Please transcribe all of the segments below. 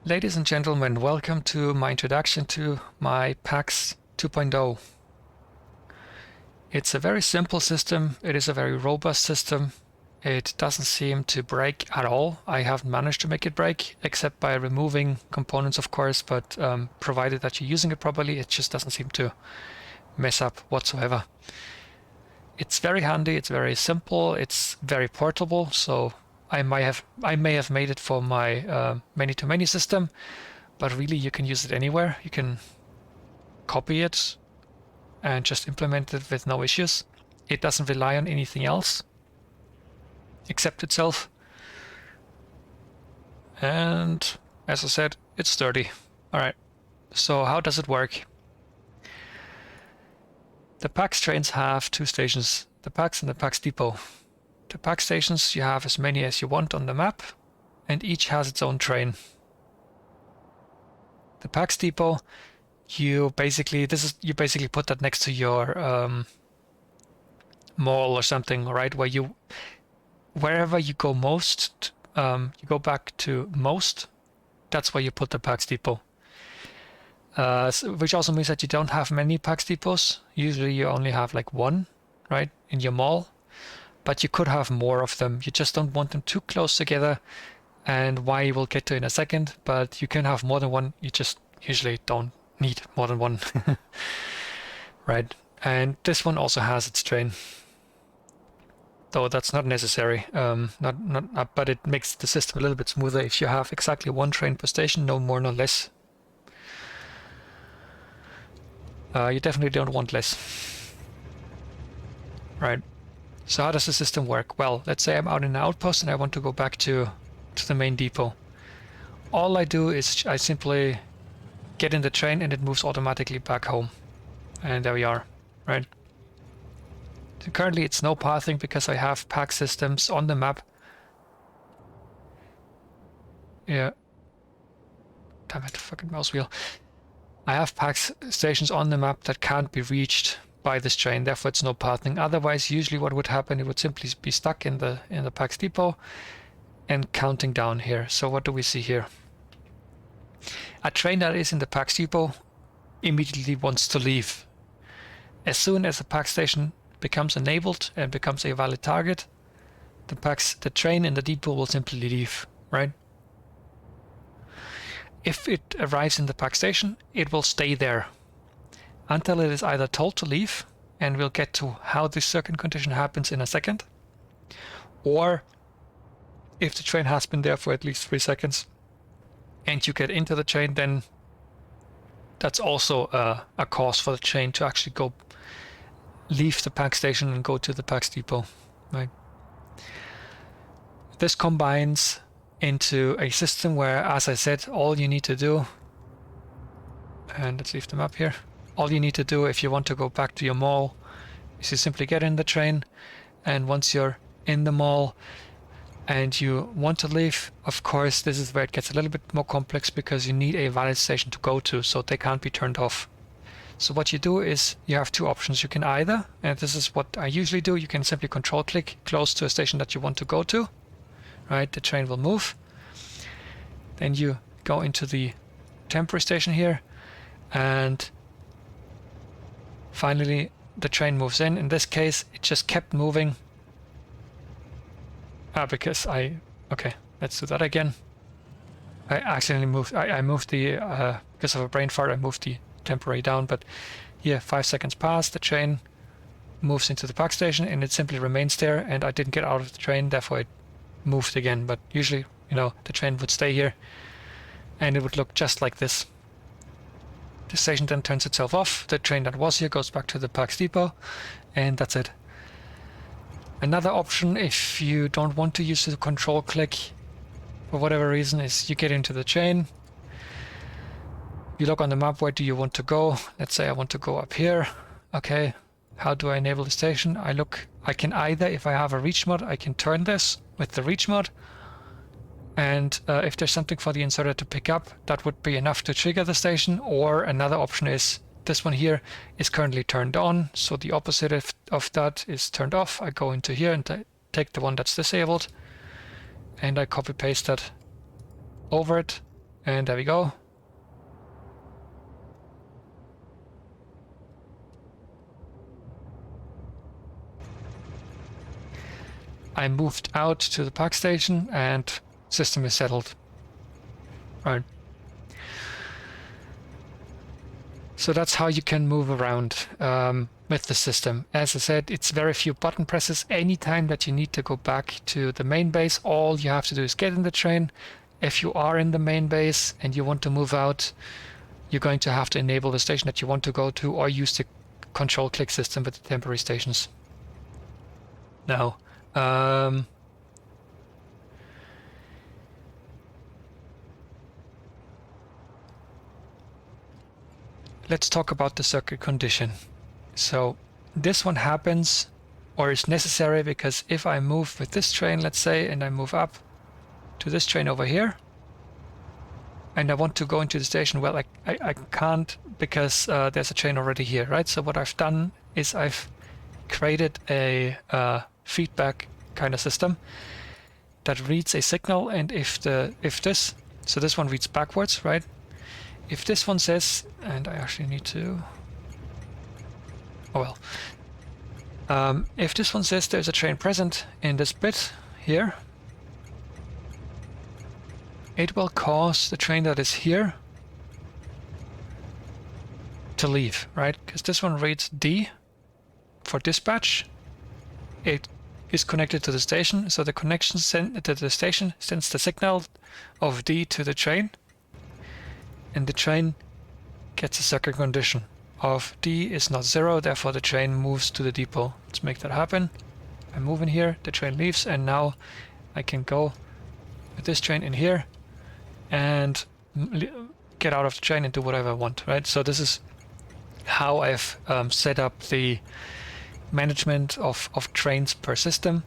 Ladies and gentlemen, welcome to my introduction to my PAX 2.0. It's a very simple system. It is a very robust system. It doesn't seem to break at all. I haven't managed to make it break, except by removing components, of course, but provided that you're using it properly, it just doesn't seem to mess up whatsoever. It's very handy, it's very simple, it's very portable, so I may have made it for my many-to-many system, but really you can use it anywhere. You can copy it and just implement it with no issues. It doesn't rely on anything else except itself. And as I said, it's sturdy. Alright, so how does it work? The PAX trains have two stations, the PAX and the PAX depot. The PAX stations, you have as many as you want on the map, and each has its own train. The PAX depot, you basically put that next to your mall or something, right? Wherever you go most, you go back to most. That's where you put the PAX depot. Which also means that you don't have many PAX depots. Usually you only have like one, right, in your mall. But you could have more of them. You just don't want them too close together, and why we'll get to in a second. But you can have more than one. You just usually don't need more than one, right? And this one also has its train, though that's not necessary. But it makes the system a little bit smoother if you have exactly one train per station, no more, no less. You definitely don't want less, right? So how does the system work? Well, let's say I'm out in an outpost and I want to go back to the main depot. All I do is I simply get in the train and it moves automatically back home. And there we are, right? So currently it's no pathing because I have PAX systems on the map. Yeah. Damn it, fucking mouse wheel. I have PAX stations on the map that can't be reached by this train, therefore it's no pathing. Otherwise, usually what would happen, it would simply be stuck in the PAX depot and counting down here. So what do we see here? A train that is in the PAX depot immediately wants to leave. As soon as the PAX station becomes enabled and becomes a valid target, the train in the depot will simply leave, right? If it arrives in the PAX station, it will stay there until it is either told to leave, and we'll get to how this second condition happens in a second, or if the train has been there for at least 3 seconds and you get into the train, then that's also a cause for the train to actually go leave the PAX station and go to the PAX depot, right? This combines into a system where, as I said, all you need to do, and let's leave the map here, all you need to do if you want to go back to your mall is you simply get in the train, and once you're in the mall and you want to leave, of course, this is where it gets a little bit more complex because you need a valid station to go to, so they can't be turned off. So what you do is you have two options. You can either, and this is what I usually do, you can simply control click close to a station that you want to go to, right? The train will move. Then you go into the temporary station here, and finally the train moves in. In this case, it just kept moving. Because okay, let's do that again. I accidentally moved, I moved the, because of a brain fart, I moved the temporary down, but here 5 seconds pass, the train moves into the PAX station and it simply remains there, and I didn't get out of the train, therefore it moved again. But usually, you know, the train would stay here and it would look just like this. The station then turns itself off, the train that was here goes back to the PAX depot, and that's it. Another option, if you don't want to use the control click for whatever reason, is you get into the train, you look on the map, where do you want to go? Let's say I want to go up here. Okay, how do I enable the station? I can either, if I have a reach mod, I can turn this with the reach mod, and if there's something for the inserter to pick up, that would be enough to trigger the station. Or another option is this one here is currently turned on, so the opposite of that is turned off. I go into here and take the one that's disabled, and I copy paste that over it, And there we go. I moved out to the PAX station and system is settled. Right. So that's how you can move around with the system. As I said, it's very few button presses. Anytime that you need to go back to the main base, all you have to do is get in the train. If you are in the main base and you want to move out, you're going to have to enable the station that you want to go to or use the control click system with the temporary stations. Now, let's talk about the circuit condition. So this one happens or is necessary because if I move with this train, let's say, and I move up to this train over here, and I want to go into the station, well, I can't because there's a train already here, right? So what I've done is I've created a feedback kind of system that reads a signal, and if this one reads backwards, right? If this one says, and I actually need to, oh well, if this one says there's a train present in this bit here, it will cause the train that is here to leave, right? Because this one reads D for dispatch. It is connected to the station, so the connection to the station sends the signal of D to the train, and the train gets a circuit condition of D is not 0, therefore the train moves to the depot. Let's make that happen. I move in here, the train leaves, and now I can go with this train in here and get out of the train and do whatever I want, right? So this is how I've set up the management of trains per system.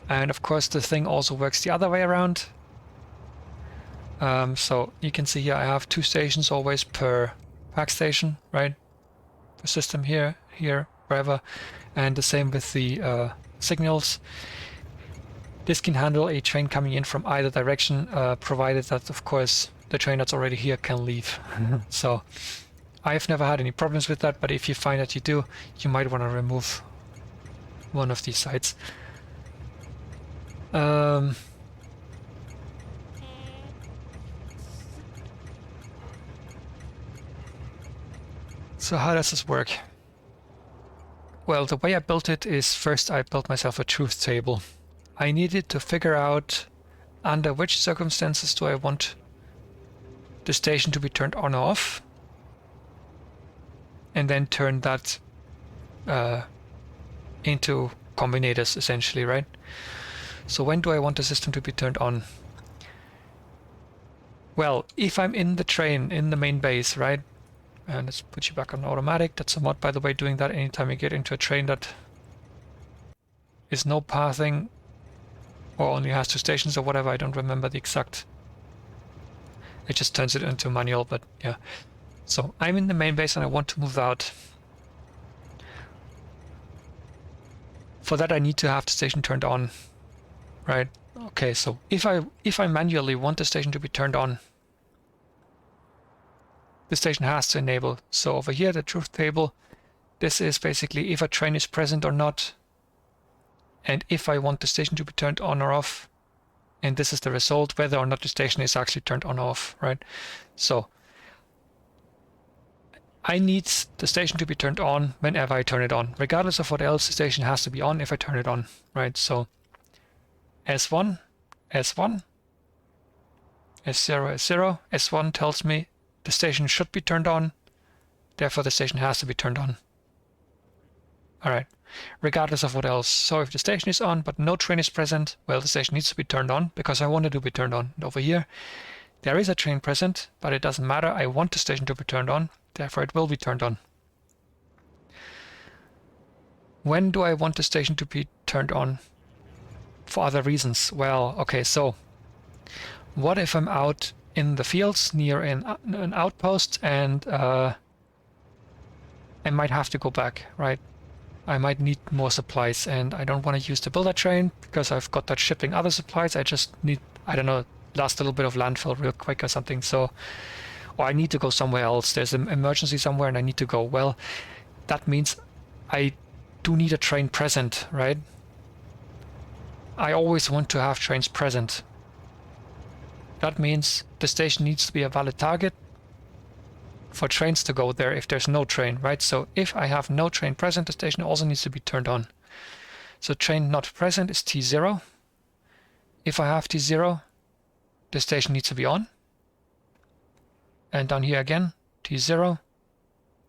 And of course the thing also works the other way around. So you can see here I have 2 stations always per PAX station, right? The system here, wherever, and the same with the signals. This can handle a train coming in from either direction, provided that, of course, the train that's already here can leave. So I've never had any problems with that, but if you find that you do, you might want to remove one of these sides. So how does this work? Well, the way I built it is first I built myself a truth table. I needed to figure out under which circumstances do I want the station to be turned on or off, and then turn that into combinators essentially, right? So when do I want the system to be turned on? Well, if I'm in the train, in the main base, right? And let's put you back on automatic. That's a mod, by the way, doing that anytime you get into a train that is no pathing or only has 2 stations or whatever. I don't remember the exact. It just turns it into manual, but yeah. So I'm in the main base and I want to move out. For that I need to have the station turned on, right? Okay, so if I manually want the station to be turned on, the station has to enable. So over here, the truth table, this is basically if a train is present or not, and if I want the station to be turned on or off, and this is the result, whether or not the station is actually turned on or off, right? So I need the station to be turned on whenever I turn it on. Regardless of what else, the station has to be on if I turn it on, right? So S1, S1, S0, S0, S1 tells me the station should be turned on, therefore the station has to be turned on. Alright, regardless of what else. So if the station is on but no train is present, well, the station needs to be turned on because I want it to be turned on. And over here, there is a train present, but it doesn't matter. I want the station to be turned on, therefore it will be turned on. When do I want the station to be turned on? For other reasons. Well, okay, so what if I'm out in the fields near an outpost and I might have to go back, right? I might need more supplies and I don't want to use the builder train because I've got that shipping other supplies. I just need, I don't know, last little bit of landfill real quick or something. So, or I need to go somewhere else. There's an emergency somewhere and I need to go. Well, that means I do need a train present, right? I always want to have trains present. That means the station needs to be a valid target for trains to go there if there's no train, right? So if I have no train present, the station also needs to be turned on. So train not present is T0. If I have T0, the station needs to be on. And down here again, T0,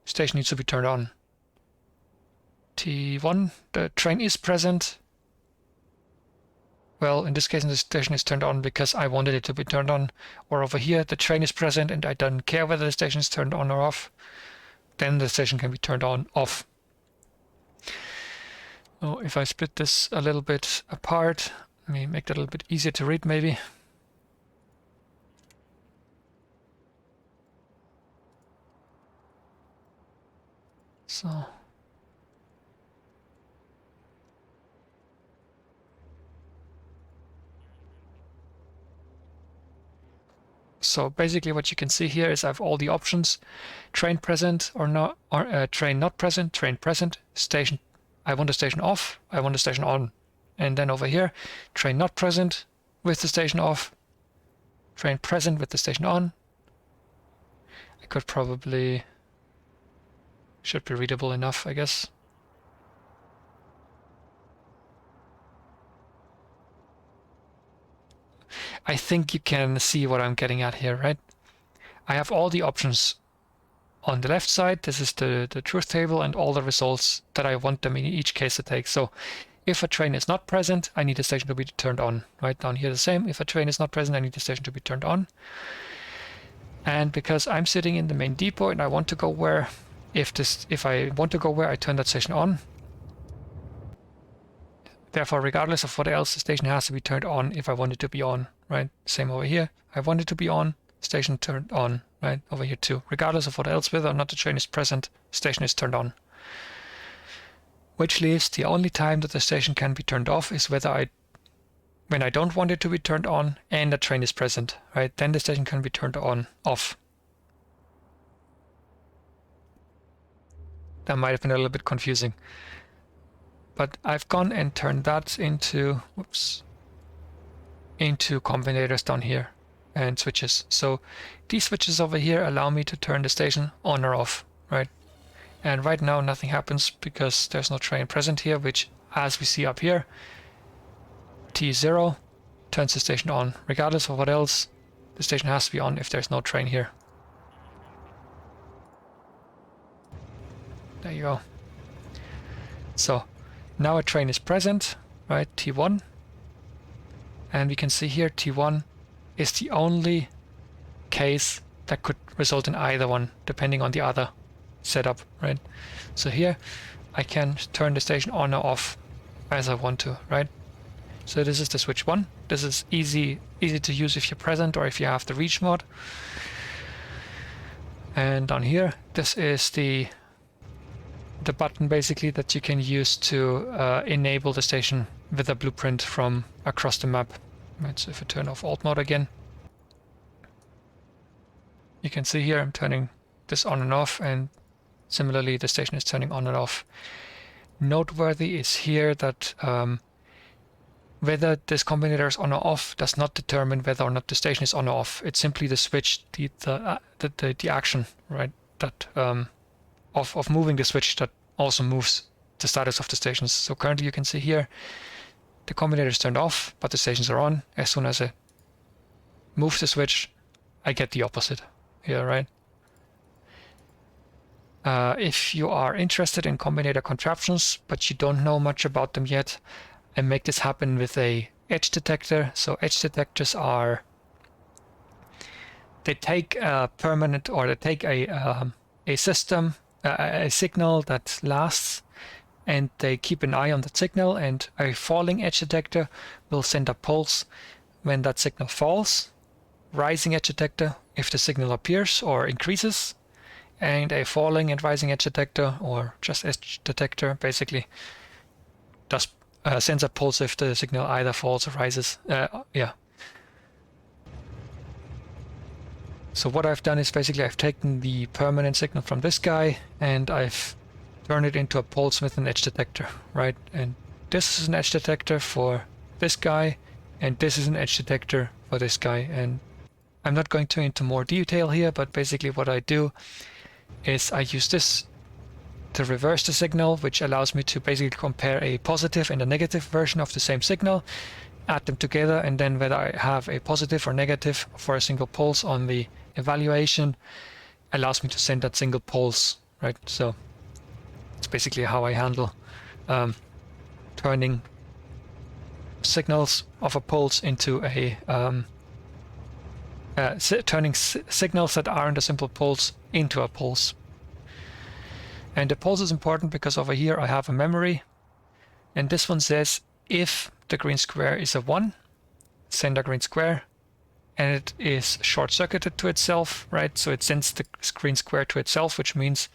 station needs to be turned on. T1, the train is present. Well, in this case, the station is turned on because I wanted it to be turned on. Or over here, the train is present and I don't care whether the station is turned on or off. Then the station can be turned on, off. So if I split this a little bit apart, let me make that a little bit easier to read maybe. So basically what you can see here is I have all the options: train present or not, or train not present, train present, station. I want the station off, I want the station on. And then over here, train not present with the station off, train present with the station on. I could probably, should be readable enough, I guess. I think you can see what I'm getting at here, right? I have all the options on the left side. This is the truth table and all the results that I want them in each case to take. So if a train is not present, I need the station to be turned on. Right down here the same. If a train is not present, I need the station to be turned on. And because I'm sitting in the main depot and I want to go where, if I want to go where, I turn that station on. Therefore, regardless of what else, the station has to be turned on if I want it to be on, right? Same over here. I want it to be on, station turned on, right? Over here too. Regardless of what else, whether or not the train is present, station is turned on. Which leaves the only time that the station can be turned off is when I don't want it to be turned on and the train is present, right? Then the station can be turned on, off. That might have been a little bit confusing. But I've gone and turned that into combinators down here and switches. So these switches over here allow me to turn the station on or off, right? And right now nothing happens because there's no train present here, which, as we see up here, T0 turns the station on. Regardless of what else, the station has to be on if there's no train here. There you go. So now a train is present, right? T1. And we can see here T1 is the only case that could result in either one, depending on the other setup, right? So here I can turn the station on or off as I want to, right? So this is the switch 1. This is easy to use if you're present or if you have the reach mode. And down here, this is the button basically that you can use to enable the station with a blueprint from across the map. Right, so if I turn off alt mode again, you can see here I'm turning this on and off, and similarly the station is turning on and off. Noteworthy is here that whether this combinator is on or off does not determine whether or not the station is on or off. It's simply the switch, the action, right? That of moving the switch that also moves the status of the stations. So currently you can see here the combinator is turned off, but the stations are on. As soon as I move the switch, I get the opposite here, right? If you are interested in combinator contraptions, but you don't know much about them yet, I make this happen with a edge detector. So edge detectors they take a permanent, or they take a system, a signal that lasts, and they keep an eye on that signal, and a falling edge detector will send a pulse when that signal falls, rising edge detector if the signal appears or increases, and a falling and rising edge detector, or just edge detector, basically sends a pulse if the signal either falls or rises. So what I've done is basically I've taken the permanent signal from this guy and I've turned it into a pulse with an edge detector, right? And this is an edge detector for this guy, and this is an edge detector for this guy. And I'm not going into more detail here, but basically what I do is I use this to reverse the signal, which allows me to basically compare a positive and a negative version of the same signal, add them together, and then whether I have a positive or negative for a single pulse on the evaluation allows me to send that single pulse, right? So it's basically how I handle turning signals of a pulse into a turning signals that aren't a simple pulse into a pulse. And the pulse is important because over here I have a memory, and this one says if the green square is a 1, send a green square, and it is short-circuited to itself, right? So it sends the green square to itself, which means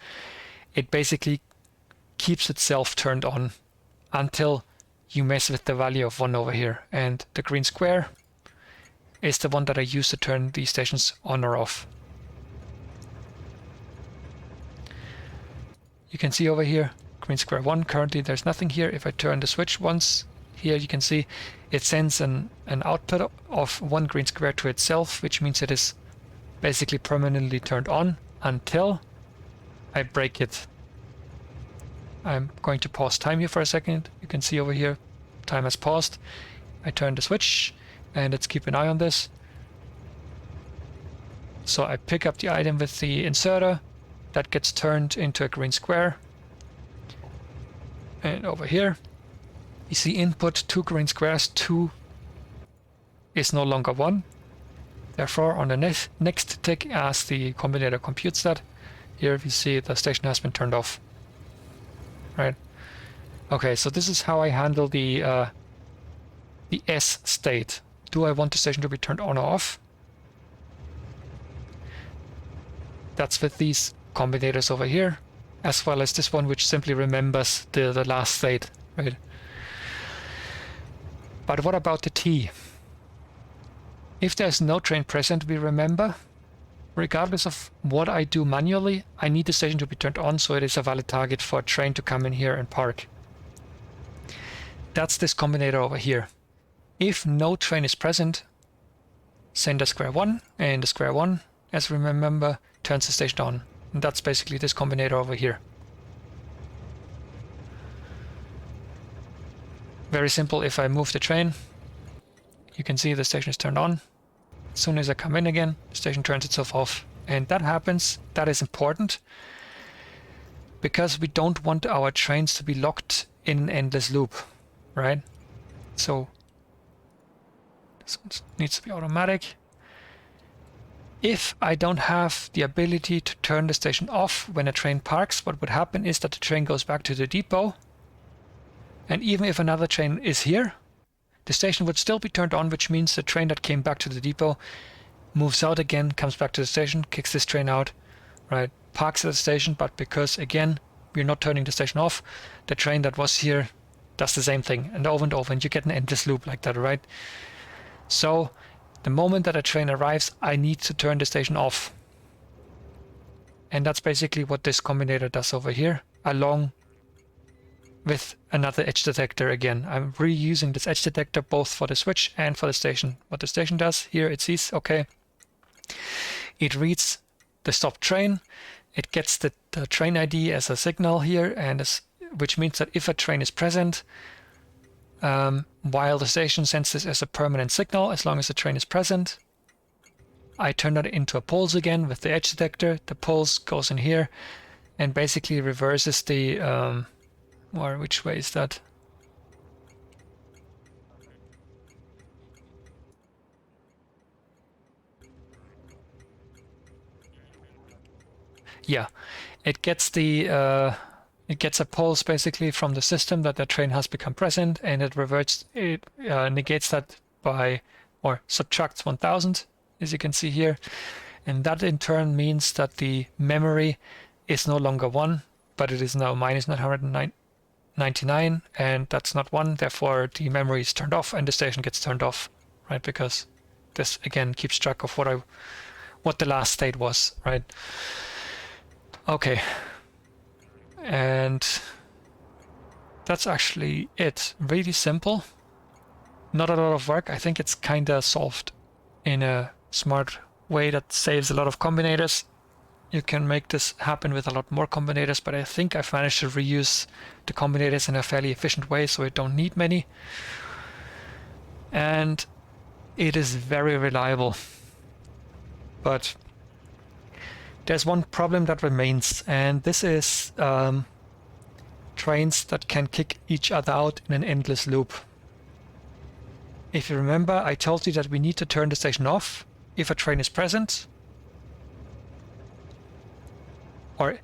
it basically keeps itself turned on until you mess with the value of 1 over here. And the green square is the one that I use to turn these stations on or off. You can see over here, green square 1, currently there's nothing here. If I turn the switch once, here you can see it sends an output of 1 green square to itself, which means it is basically permanently turned on until I break it. I'm going to pause time here for a second. You can see over here, time has paused. I turn the switch, and let's keep an eye on this. So I pick up the item with the inserter, that gets turned into a green square. And over here, you see input 2 green squares, 2 is no longer 1. Therefore, on the next tick, as the combinator computes that, here we see the station has been turned off. Right? Okay, so this is how I handle the S state. Do I want the station to be turned on or off? That's with these combinators over here, as well as this one, which simply remembers the last state, right? But what about the T? If there's no train present, we remember, regardless of what I do manually, I need the station to be turned on so it is a valid target for a train to come in here and park. That's this combinator over here. If no train is present, send a square 1, and the square 1, as we remember, turns the station on. And that's basically this combinator over here. Very simple. If I move the train, you can see the station is turned on. As soon as I come in again, the station turns itself off. And that happens, that is important, because we don't want our trains to be locked in an endless loop, right? So this one needs to be automatic. If I don't have the ability to turn the station off when a train parks, what would happen is that the train goes back to the depot, and even if another train is here, the station would still be turned on, which means the train that came back to the depot moves out again, comes back to the station, kicks this train out, right, parks at the station, but because, again, we're not turning the station off, the train that was here does the same thing, and over, and you get an endless loop like that, right? So the moment that a train arrives, I need to turn the station off. And that's basically what this combinator does over here, along with another edge detector again. I'm reusing this edge detector both for the switch and for the station. What the station does here, it sees, okay, it reads the stopped train, it gets the train ID as a signal here, and which means that if a train is present, while the station sends this as a permanent signal, as long as the train is present, I turn that into a pulse again with the edge detector. The pulse goes in here and basically reverses the, or which way is that? Yeah, it gets the it gets a pulse basically from the system that the train has become present, and it reverts, it negates that by, or subtracts 1000, as you can see here, and that in turn means that the memory is no longer 1, but it is now minus 999, and that's not 1, therefore the memory is turned off and the station gets turned off, right? Because this again keeps track of what the last state was, right? Okay, and that's actually it. Really simple, not a lot of work. I think it's kind of solved in a smart way that saves a lot of combinators. You can make this happen with a lot more combinators, but I think I've managed to reuse the combinators in a fairly efficient way, so I don't need many. And it is very reliable. But there's one problem that remains, and this is trains that can kick each other out in an endless loop. If you remember, I told you that we need to turn the station off if a train is present. Or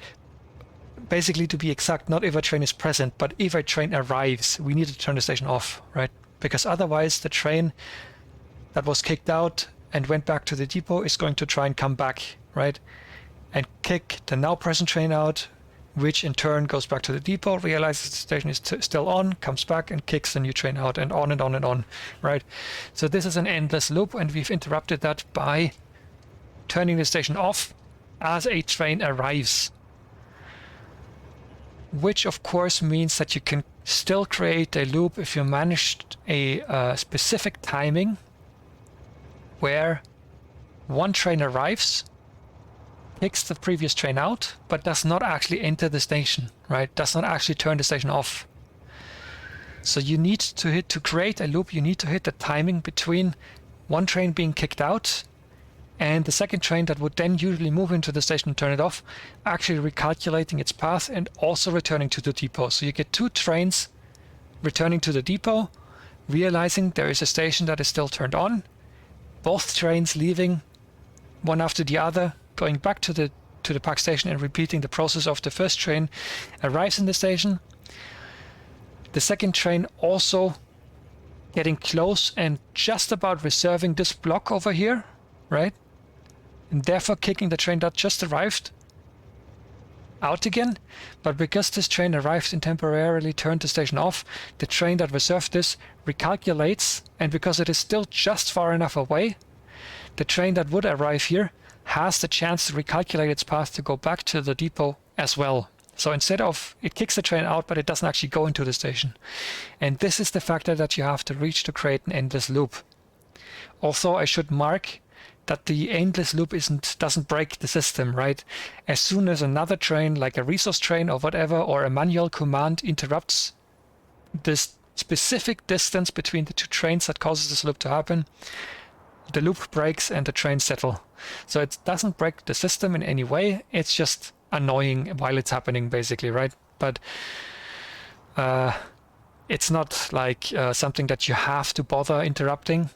basically, to be exact, not if a train is present, but if a train arrives, we need to turn the station off, right? Because otherwise the train that was kicked out and went back to the depot is going to try and come back, right? And kick the now present train out, which in turn goes back to the depot, realizes the station is still on, comes back and kicks the new train out, and on and on and on, right? So this is an endless loop, and we've interrupted that by turning the station off as a train arrives. Which of course means that you can still create a loop if you managed a specific timing where one train arrives, kicks the previous train out, but does not actually enter the station, right? Does not actually turn the station off. So you need to create a loop, you need to hit the timing between one train being kicked out and the second train that would then usually move into the station and turn it off, actually recalculating its path and also returning to the depot. So you get two trains returning to the depot, realizing there is a station that is still turned on, both trains leaving one after the other, going back to the PAX station and repeating the process of the first train arrives in the station. The second train also getting close and just about reserving this block over here, right? And therefore kicking the train that just arrived out again. But because this train arrived and temporarily turned the station off, the train that reserved this recalculates, and because it is still just far enough away, the train that would arrive here has the chance to recalculate its path to go back to the depot as well. So instead of, it kicks the train out, but it doesn't actually go into the station. And this is the factor that you have to reach to create an endless loop. Also, I should mark that the endless loop doesn't break the system, right? As soon as another train, like a resource train or whatever, or a manual command interrupts this specific distance between the two trains that causes this loop to happen, the loop breaks and the trains settle. So it doesn't break the system in any way. It's just annoying while it's happening, basically, right? But it's not like something that you have to bother interrupting.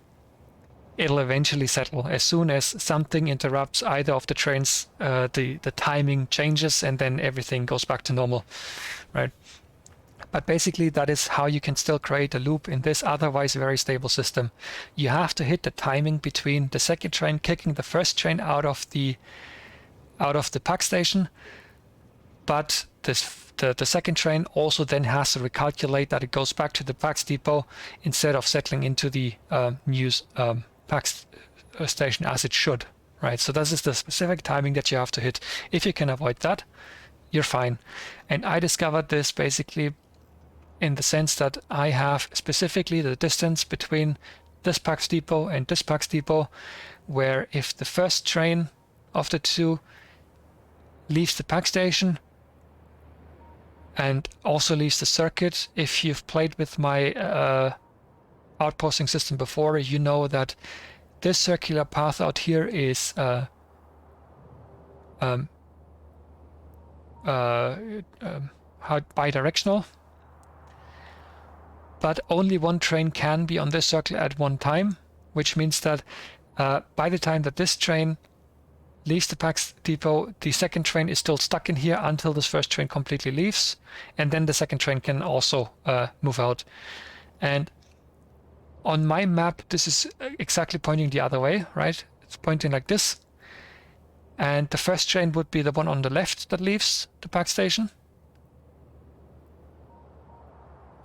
It'll eventually settle as soon as something interrupts either of the trains. The timing changes and then everything goes back to normal, right? But basically that is how you can still create a loop in this otherwise very stable system. You have to hit the timing between the second train kicking the first train out of the PAX station, but the second train also then has to recalculate that it goes back to the PAX depot instead of settling into the new PAX station as it should, right? So this is the specific timing that you have to hit. If you can avoid that, you're fine. And I discovered this basically in the sense that I have specifically the distance between this PAX depot and this PAX depot, where if the first train of the two leaves the PAX station and also leaves the circuit, if you've played with my outposting system before, you know that this circular path out here is bidirectional, but only one train can be on this circle at one time, which means that by the time that this train leaves the PAX depot, the second train is still stuck in here until this first train completely leaves, and then the second train can also move out. And on my map, this is exactly pointing the other way, right? It's pointing like this. And the first train would be the one on the left that leaves the PAX station.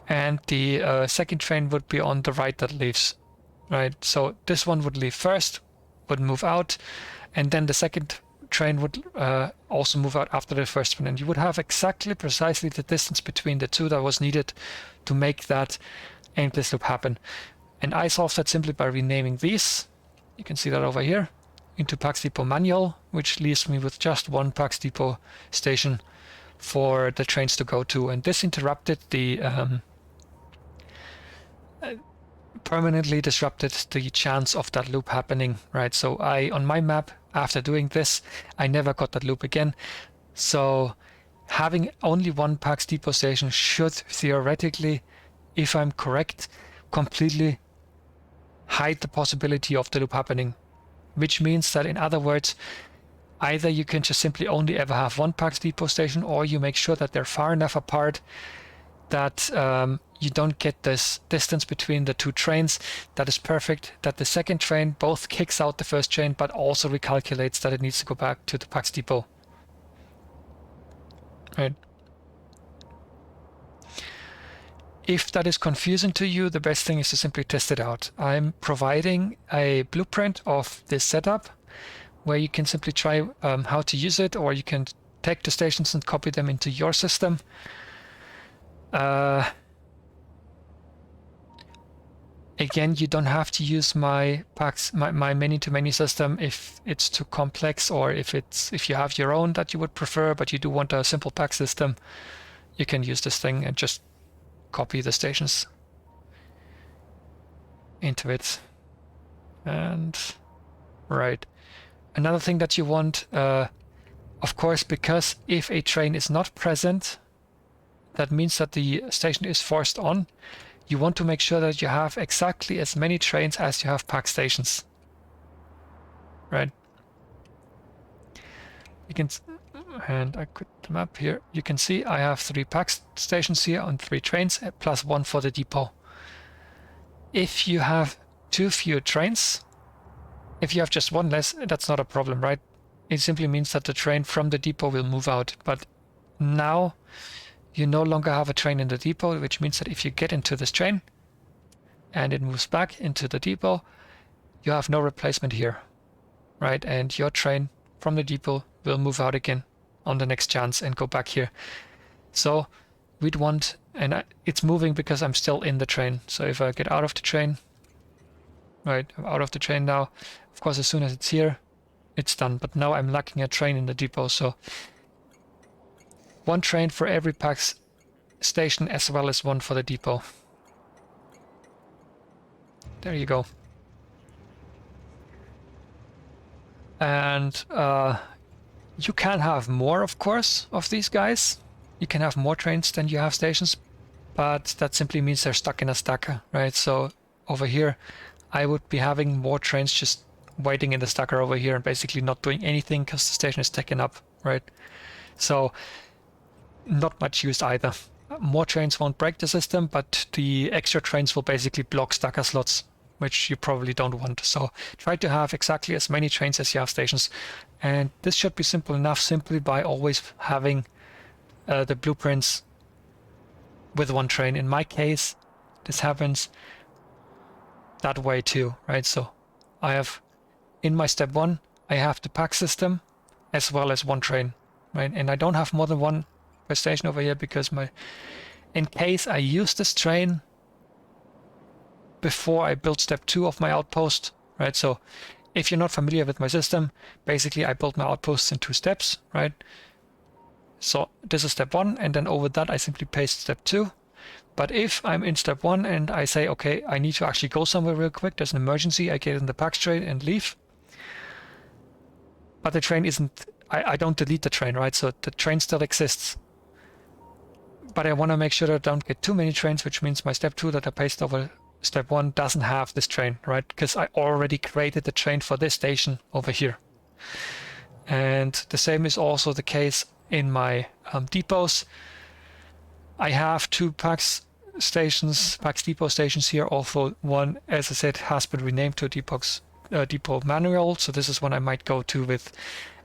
And the second train would be on the right that leaves, right? So this one would leave first, would move out, and then the second train would also move out after the first one, and you would have precisely the distance between the two that was needed to make that endless loop happen. And I solved that simply by renaming these. You can see that over here into PAX Depot manual, which leaves me with just one PAX Depot station for the trains to go to, and this interrupted the permanently disrupted the chance of that loop happening, right? So on my map, after doing this, I never got that loop again. So having only one PAX Depot station should theoretically, if I'm correct, completely hide the possibility of the loop happening, which means that, in other words, either you can just simply only ever have one PAX Depot station, or you make sure that they're far enough apart that you don't get this distance between the two trains that is perfect, that the second train both kicks out the first train but also recalculates that it needs to go back to the PAX Depot. Right. If that is confusing to you, the best thing is to simply test it out. I'm providing a blueprint of this setup where you can simply try how to use it, or you can take the stations and copy them into your system. Again, you don't have to use my PAX, my many-to-many system if it's too complex, or if you have your own that you would prefer, but you do want a simple PAX system. You can use this thing and just copy the stations into it. And right, another thing that you want, of course, because if a train is not present, that means that the station is forced on. You want to make sure that you have exactly as many trains as you have PAX stations, right? You can, and I quit the map here. You can see I have 3 PAX stations here on 3 trains, plus 1 for the depot. If you have too few trains, if you have just 1 less, that's not a problem, right? It simply means that the train from the depot will move out. But now you no longer have a train in the depot, which means that if you get into this train and it moves back into the depot, you have no replacement here, right? And your train from the depot will move out again on the next chance and go back here. So we'd want, and it's moving because I'm still in the train. So if I get out of the train, right, I'm out of the train now. Of course, as soon as it's here, it's done. But now I'm lacking a train in the depot. So 1 train for every PAX station, as well as 1 for the depot. There you go. And you can have more, of course, of these guys. You can have more trains than you have stations, but that simply means they're stuck in a stacker, right? So over here, I would be having more trains just waiting in the stacker over here and basically not doing anything because the station is taken up, right? So not much used either. More trains won't break the system, but the extra trains will basically block stacker slots, which you probably don't want. So try to have exactly as many trains as you have stations. And this should be simple enough, simply by always having the blueprints with 1 train. In my case, this happens that way too, right? So I have, in my step 1, I have the PAX system as well as 1 train, right? And I don't have more than 1 per station over here because in case I use this train before I build step 2 of my outpost, right? So if you're not familiar with my system, basically I build my outposts in 2 steps, right? So this is step 1, and then over that I simply paste step 2. But if I'm in step 1 and I say, okay, I need to actually go somewhere real quick, there's an emergency, I get in the PAX train and leave. But the train isn't, I don't delete the train, right? So the train still exists. But I want to make sure that I don't get too many trains, which means my step 2 that I paste over step 1 doesn't have this train, right? Because I already created the train for this station over here. And the same is also the case in my depots. I have 2 PAX stations, PAX depot stations here. Also, 1, as I said, has been renamed to a depot manual. So this is one I might go to with,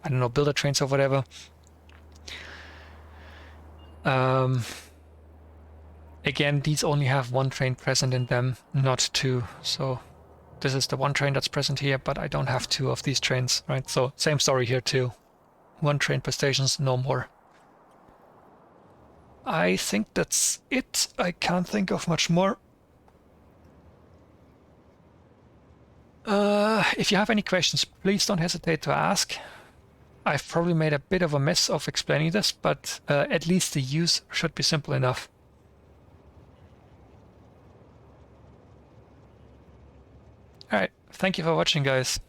I don't know, builder trains or whatever. Again, these only have 1 train present in them, not 2. So this is the one train that's present here, but I don't have 2 of these trains, right? So same story here too. 1 train per stations, no more. I think that's it. I can't think of much more. If you have any questions, please don't hesitate to ask. I've probably made a bit of a mess of explaining this, but at least the use should be simple enough. Alright, thank you for watching, guys.